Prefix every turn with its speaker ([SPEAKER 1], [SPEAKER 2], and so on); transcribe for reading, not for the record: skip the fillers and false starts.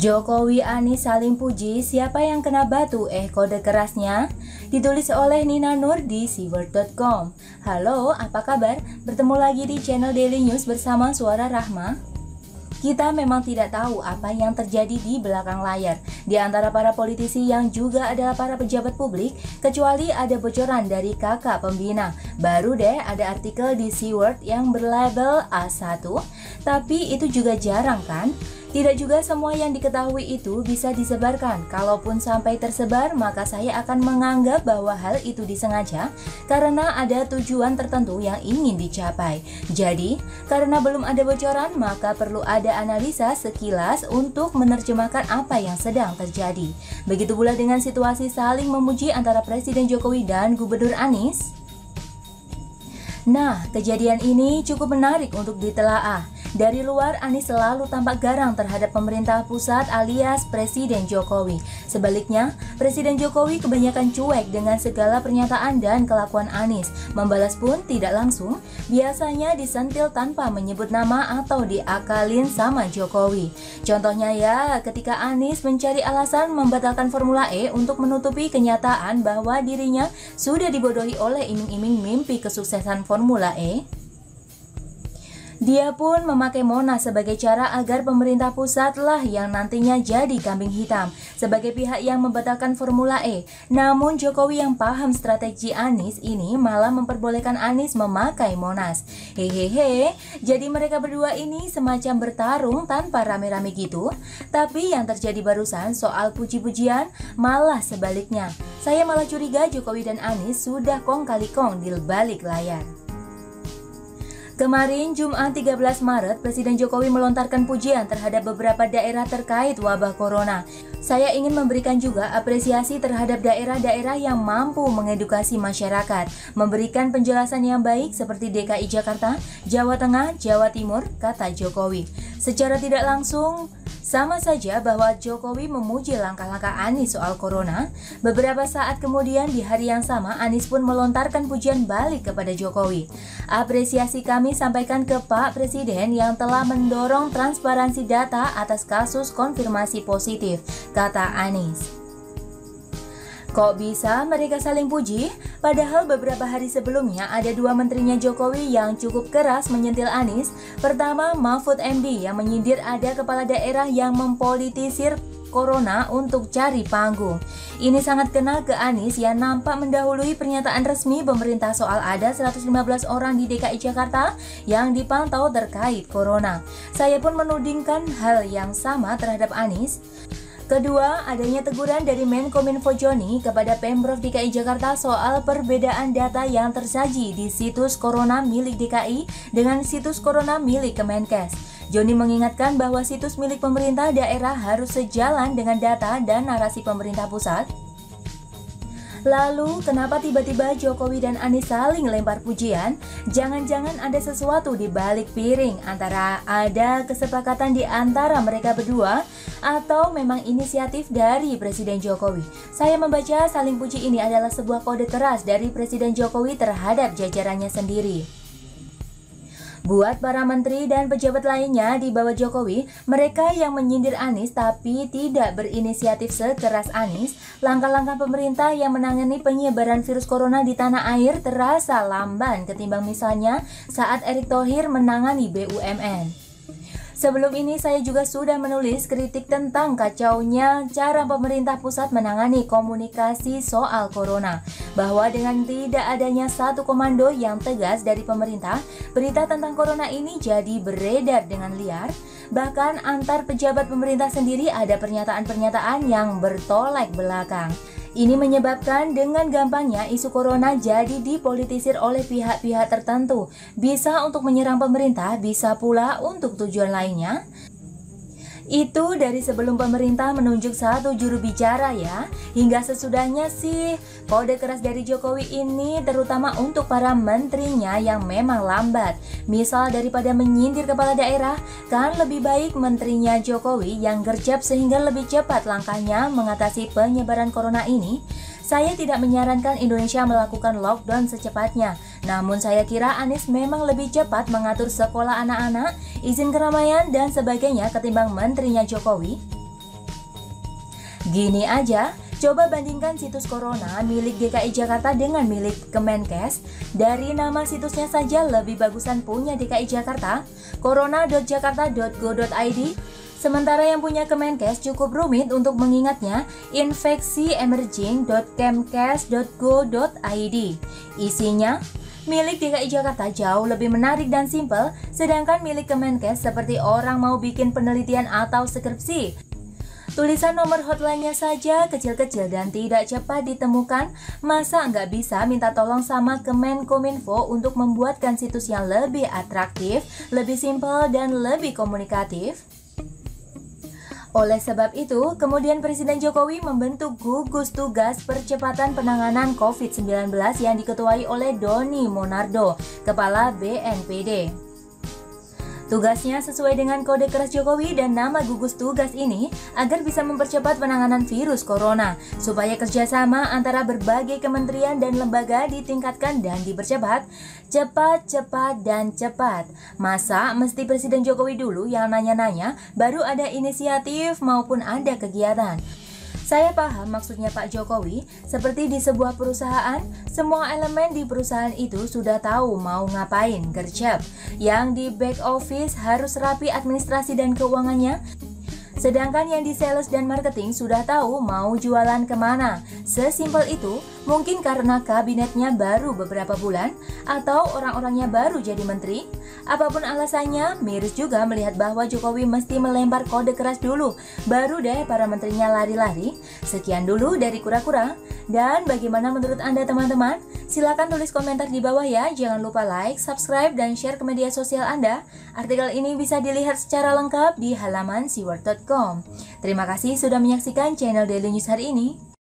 [SPEAKER 1] Jokowi Anies saling puji, siapa yang kena batu kode kerasnya? Ditulis oleh Nina Nur di siword.com. Halo, apa kabar? Bertemu lagi di channel Daily News bersama Suara Rahma. Kita memang tidak tahu apa yang terjadi di belakang layar di antara para politisi yang juga adalah para pejabat publik, kecuali ada bocoran dari kakak pembina. Baru deh ada artikel di Siword yang berlabel A1, tapi itu juga jarang kan? Tidak juga semua yang diketahui itu bisa disebarkan. Kalaupun sampai tersebar, maka saya akan menganggap bahwa hal itu disengaja karena ada tujuan tertentu yang ingin dicapai. Jadi, karena belum ada bocoran, maka perlu ada analisa sekilas untuk menerjemahkan apa yang sedang terjadi. Begitu pula dengan situasi saling memuji antara Presiden Jokowi dan Gubernur Anies. Nah, kejadian ini cukup menarik untuk ditelaah. Dari luar, Anies selalu tampak garang terhadap pemerintah pusat alias Presiden Jokowi. Sebaliknya, Presiden Jokowi kebanyakan cuek dengan segala pernyataan dan kelakuan Anies. Membalas pun tidak langsung, biasanya disentil tanpa menyebut nama atau diakalin sama Jokowi. Contohnya ya, ketika Anies mencari alasan membatalkan Formula E untuk menutupi kenyataan bahwa dirinya sudah dibodohi oleh iming-iming mimpi kesuksesan Formula E. Dia pun memakai Monas sebagai cara agar pemerintah pusat lah yang nantinya jadi kambing hitam sebagai pihak yang membatalkan Formula E. Namun Jokowi yang paham strategi Anies ini malah memperbolehkan Anies memakai Monas. Hehehe, jadi mereka berdua ini semacam bertarung tanpa rame-rame gitu. Tapi yang terjadi barusan soal puji-pujian malah sebaliknya. Saya malah curiga Jokowi dan Anies sudah kong kali kong di balik layar. Kemarin Jumat 13 Maret, Presiden Jokowi melontarkan pujian terhadap beberapa daerah terkait wabah corona. Saya ingin memberikan juga apresiasi terhadap daerah-daerah yang mampu mengedukasi masyarakat, memberikan penjelasan yang baik seperti DKI Jakarta, Jawa Tengah, Jawa Timur, kata Jokowi. Secara tidak langsung, sama saja bahwa Jokowi memuji langkah-langkah Anies soal corona. Beberapa saat kemudian di hari yang sama, Anies pun melontarkan pujian balik kepada Jokowi. Apresiasi kami sampaikan ke Pak Presiden yang telah mendorong transparansi data atas kasus konfirmasi positif, kata Anies. Kok bisa mereka saling puji? Padahal beberapa hari sebelumnya ada dua menterinya Jokowi yang cukup keras menyentil Anies. Pertama, Mahfud MD yang menyindir ada kepala daerah yang mempolitisir corona untuk cari panggung. Ini sangat kena ke Anies yang nampak mendahului pernyataan resmi pemerintah soal ada 115 orang di DKI Jakarta yang dipantau terkait corona. Saya pun menudingkan hal yang sama terhadap Anies. Kedua, adanya teguran dari Menkominfo Joni kepada Pemprov DKI Jakarta soal perbedaan data yang tersaji di situs corona milik DKI dengan situs corona milik Kemenkes. Joni mengingatkan bahwa situs milik pemerintah daerah harus sejalan dengan data dan narasi pemerintah pusat. Lalu, kenapa tiba-tiba Jokowi dan Anies saling lempar pujian? Jangan-jangan ada sesuatu di balik piring, antara ada kesepakatan di antara mereka berdua, atau memang inisiatif dari Presiden Jokowi. Saya membaca saling puji ini adalah sebuah kode keras dari Presiden Jokowi terhadap jajarannya sendiri. Buat para menteri dan pejabat lainnya di bawah Jokowi, mereka yang menyindir Anies tapi tidak berinisiatif sekeras Anies, langkah-langkah pemerintah yang menangani penyebaran virus corona di tanah air terasa lamban ketimbang misalnya saat Erick Thohir menangani BUMN. Sebelum ini saya juga sudah menulis kritik tentang kacaunya cara pemerintah pusat menangani komunikasi soal corona. Bahwa dengan tidak adanya satu komando yang tegas dari pemerintah, berita tentang corona ini jadi beredar dengan liar. Bahkan antar pejabat pemerintah sendiri ada pernyataan-pernyataan yang bertolak belakang. Ini menyebabkan dengan gampangnya isu corona jadi dipolitisir oleh pihak-pihak tertentu. Bisa untuk menyerang pemerintah, bisa pula untuk tujuan lainnya. Itu dari sebelum pemerintah menunjuk satu juru bicara ya. Hingga sesudahnya sih, kode keras dari Jokowi ini terutama untuk para menterinya yang memang lambat. Misal daripada menyindir kepala daerah, kan lebih baik menterinya Jokowi yang gercep sehingga lebih cepat langkahnya mengatasi penyebaran corona ini. Saya tidak menyarankan Indonesia melakukan lockdown secepatnya. Namun saya kira Anies memang lebih cepat mengatur sekolah anak-anak, izin keramaian dan sebagainya ketimbang menterinya Jokowi. Gini aja, coba bandingkan situs Corona milik DKI Jakarta dengan milik Kemenkes. Dari nama situsnya saja lebih bagusan punya DKI Jakarta, corona.jakarta.go.id. Sementara yang punya Kemenkes cukup rumit untuk mengingatnya, infeksiemerging.kemkes.go.id. Isinya, milik DKI Jakarta jauh lebih menarik dan simpel, sedangkan milik Kemenkes seperti orang mau bikin penelitian atau skripsi. Tulisan nomor hotline-nya saja kecil-kecil dan tidak cepat ditemukan. Masa nggak bisa minta tolong sama Kemenkominfo untuk membuatkan situs yang lebih atraktif, lebih simpel, dan lebih komunikatif? Oleh sebab itu, kemudian Presiden Jokowi membentuk gugus tugas percepatan penanganan COVID-19 yang diketuai oleh Doni Monardo, Kepala BNPB. Tugasnya sesuai dengan kode keras Jokowi dan nama gugus tugas ini agar bisa mempercepat penanganan virus corona, supaya kerjasama antara berbagai kementerian dan lembaga ditingkatkan dan dipercepat. Cepat, dan cepat. Masa mesti Presiden Jokowi dulu yang nanya-nanya, baru ada inisiatif maupun ada kegiatan? Saya paham maksudnya Pak Jokowi, seperti di sebuah perusahaan, semua elemen di perusahaan itu sudah tahu mau ngapain, gercep. Yang di back office harus rapi administrasi dan keuangannya. Sedangkan yang di sales dan marketing sudah tahu mau jualan kemana. Sesimpel itu, mungkin karena kabinetnya baru beberapa bulan, atau orang-orangnya baru jadi menteri. Apapun alasannya, miris juga melihat bahwa Jokowi mesti melempar kode keras dulu, baru deh para menterinya lari-lari. Sekian dulu dari Kura-Kura. Dan bagaimana menurut Anda teman-teman? Silahkan tulis komentar di bawah ya. Jangan lupa like, subscribe, dan share ke media sosial Anda. Artikel ini bisa dilihat secara lengkap di halaman siward.com. Terima kasih sudah menyaksikan channel Daily News hari ini.